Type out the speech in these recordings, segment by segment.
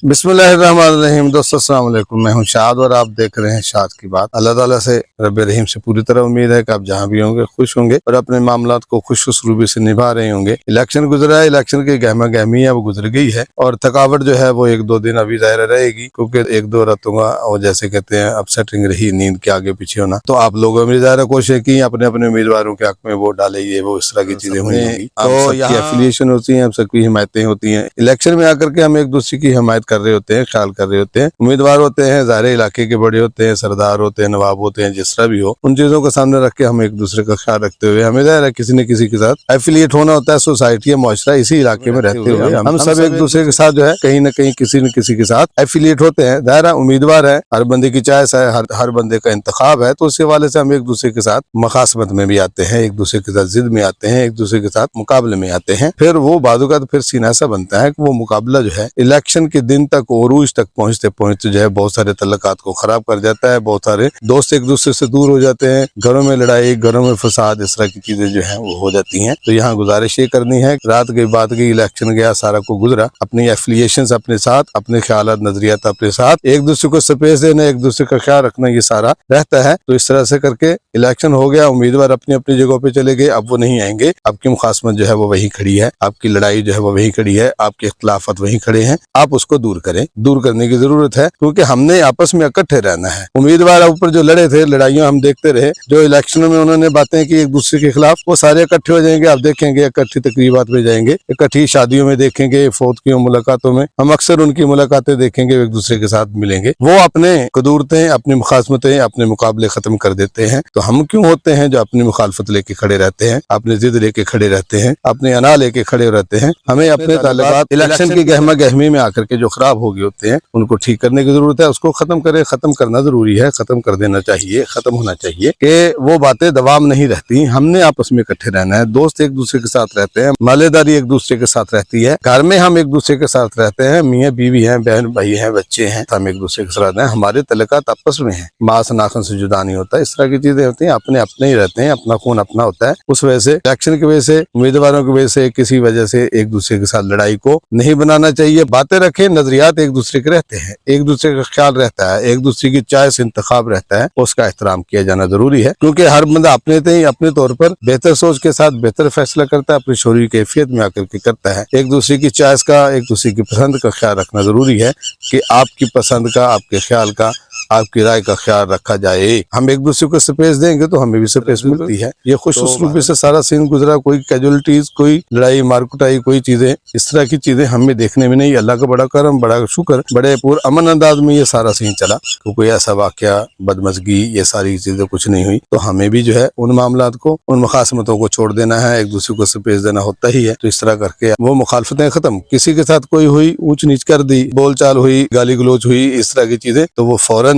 बिस्मिल्लाहिर्रहमानिर्रहीम। दोस्तों अस्सलाम वालेकुम, मैं हूं शाद और आप देख रहे हैं शाद की बात। अल्लाह ताला से रब्बे रहीम से पूरी तरह उम्मीद है कि आप जहां भी होंगे खुश होंगे और अपने मामलात को खुश उसलूबी से निभा रहे होंगे। इलेक्शन गुजरा है, इलेक्शन की गहमा गहमी अब गुजर गई है और थकावट जो है वो 1-2 दिन अभी जाहिर रहेगी, क्योंकि 1-2 रातों का और जैसे कहते हैं अपसेटिंग रही नींद के आगे पीछे होना। तो आप लोगों में ज़ाहिर कोशिश की अपने अपने उम्मीदवारों के हक में वोट डाले, ये वो इस तरह की चीजें हुई होंगी। तो यहाँ एफिलिएशन होती है, सबकी हिमायतें होती हैं। इलेक्शन में आकर के हम एक दूसरे की हिमायत कर रहे होते हैं, ख्याल कर रहे होते हैं। उम्मीदवार होते हैं, ज़ाहिर इलाके के बड़े होते हैं, सरदार होते हैं, नवाब होते हैं, जिस तरह भी हो, उन चीजों को सामने रख के हम एक दूसरे का ख्याल रखते हुए हमें ज़ाहिर है किसी न किसी के साथ एफिलिएट होना होता है। सोसाइटी या मुआशरा इसी इलाके में रहते हुए हम सब एक दूसरे के साथ जो है कहीं न कहीं किसी न किसी के साथ एफिलिएट होते हैं। ज़ाहिर उम्मीदवार है, हर बंदे की चॉइस है, हर बंदे का इंतखाब है, तो उस हवाले से हम एक दूसरे के साथ मुखासमत में भी आते हैं, एक दूसरे के साथ जिद में आते हैं, एक दूसरे के साथ मुकाबले में आते हैं। फिर वो बादुका फिर सीना ऐसा बनता है कि वो मुकाबला जो है इलेक्शन के दिन तक उरूज तक पहुंचते पहुंचते जो है बहुत सारे तल्लुकात को खराब कर जाता है। बहुत सारे दोस्त एक दूसरे से दूर हो जाते हैं, घरों में लड़ाई, घरों में फसाद, इस तरह की चीजें जो है वो हो जाती हैं। तो यहाँ गुजारिश ये करनी है, रात गई बात गई, इलेक्शन गया, सारा को गुजरा, अपनी एफिलिएशन अपने साथ, अपने ख्यालात नजरियात अपने साथ, एक दूसरे को स्पेस देना, एक दूसरे का ख्याल रखना, ये सारा रहता है। तो इस तरह से करके इलेक्शन हो गया, उम्मीदवार अपनी अपनी जगहों पे चले गए, अब वो नहीं आएंगे, आपकी मुखासमत जो है वो वहीं खड़ी है, आपकी लड़ाई जो है वो वहीं खड़ी है, आपके इख्तिलाफत वहीं खड़े हैं। आप उसको दूर करें, दूर करने की जरूरत है, क्योंकि हमने आपस में इकट्ठे रहना है। उम्मीदवार ऊपर जो लड़े थे, लड़ाइयां हम देखते रहे, जो इलेक्शनों में उन्होंने बातें की एक दूसरे के खिलाफ, वो सारे इकट्ठे हो जाएंगे। आप देखेंगे इकट्ठी तकरीबात में जाएंगे, इकट्ठी शादियों में देखेंगे, फौत की मुलाकातों में हम अक्सर उनकी मुलाकातें देखेंगे, एक दूसरे के साथ मिलेंगे। वो अपने कदूरतें, अपनी मुखासमतें, अपने मुकाबले खत्म कर देते हैं। तो हम क्यों होते हैं जो अपनी मुखालफत लेके खड़े रहते हैं, अपनी जिद लेके खड़े रहते हैं, अपने अना लेके खड़े रहते हैं। हमें अपने ताल्लुकात इलेक्शन की गहमा गहमी में आकर के जो खराब हो गए होते हैं उनको ठीक करने की जरूरत है। उसको खत्म करें, खत्म करना जरूरी है, खत्म कर देना चाहिए, खत्म होना चाहिए कि वो बातें दवाम नहीं रहती। हमने आपस में इकट्ठे रहना है, दोस्त एक दूसरे के साथ रहते हैं, मालेदारी एक दूसरे के साथ रहती है, घर में हम एक दूसरे के साथ रहते हैं, मियाँ बीवी हैं, बहन भाई हैं, बच्चे हैं, हम एक दूसरे के साथ रहते हैं, हमारे तल्लुकात आपस में हैं, मांस नाखन से जुदा नहीं होता। इस तरह की चीजें होती हैं, अपने अपने ही रहते हैं, अपना खून अपना होता है। उस वजह से इलेक्शन की वजह से, उम्मीदवारों की वजह से, किसी वजह से एक दूसरे के साथ लड़ाई को नहीं बनाना चाहिए। बातें रखें, नजरियात एक दूसरे के रहते हैं, एक दूसरे का ख्याल रहता है, एक दूसरे की चॉइस इंतखाब रहता है, उसका एहतराम किया जाना जरूरी है, क्योंकि हर बंदा अपने तौर पर बेहतर सोच के साथ बेहतर फैसला करता है, अपनी शौरी कैफियत में आकर के करता है। एक दूसरे की चॉइस का, एक दूसरे की पसंद का ख्याल रखना जरूरी है कि आपकी पसंद का, आपके ख्याल का, आपकी राय का ख्याल रखा जाए। हम एक दूसरे को स्पेस देंगे तो हमें भी स्पेस मिलती है। ये खुश उसलूबी से सारा सीन गुजरा, कोई कैजुअलिटीज, कोई लड़ाई मारकुटाई, कोई चीजें, इस तरह की चीजें हमें देखने में नहीं। अल्लाह का बड़ा करम, बड़ा शुक्र, बड़े पूर अमन अंदाज में ये सारा सीन चला, तो कोई ऐसा वाकया, बदमजगी, ये सारी चीजें कुछ नहीं हुई। तो हमें भी जो है उन मामलात को, उन मुखासमतों को छोड़ देना है, एक दूसरे को स्पेस देना होता ही है। तो इस तरह करके वो मुखालफतें खत्म, किसी के साथ कोई हुई, ऊंच नीच कर दी, बोलचाल हुई, गाली गलोच हुई, इस तरह की चीजें, तो वो फौरन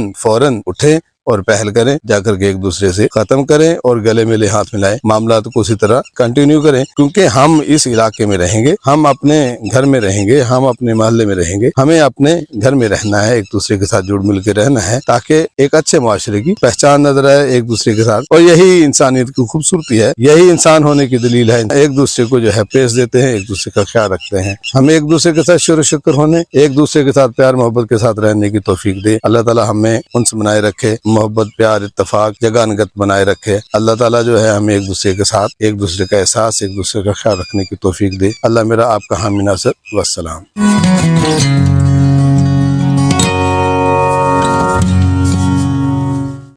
उठे और पहल करें, जाकर के एक दूसरे से खत्म करें और गले मिले हाथ मिलाएं, मामला को उसी तरह कंटिन्यू करें। क्योंकि हम इस इलाके में रहेंगे, हम अपने घर में रहेंगे, हम अपने मोहल्ले में रहेंगे, हमें अपने घर में रहना है, एक दूसरे के साथ जुड़ मिल के रहना है, ताकि एक अच्छे मुआशरे की पहचान नजर आए एक दूसरे के साथ। और यही इंसानियत की खूबसूरती है, यही इंसान होने की दलील है। एक दूसरे को जो है पेश देते हैं, एक दूसरे का ख्याल रखते हैं। हमें एक दूसरे के साथ शुक्र शुक्र होने, एक दूसरे के साथ प्यार मोहब्बत के साथ रहने की तौफीक दे। अल्लाह ताला हमें उनसे बनाए रखे, मोहब्बत, प्यार, इत्तफाक, जगानगत बनाए रखे। अल्लाह ताला जो है हमें एक दूसरे के साथ, एक दूसरे का एहसास, एक दूसरे का ख्याल रखने की तौफीक दे। अल्लाह मेरा आपका हामी नासिर, वस्सलाम।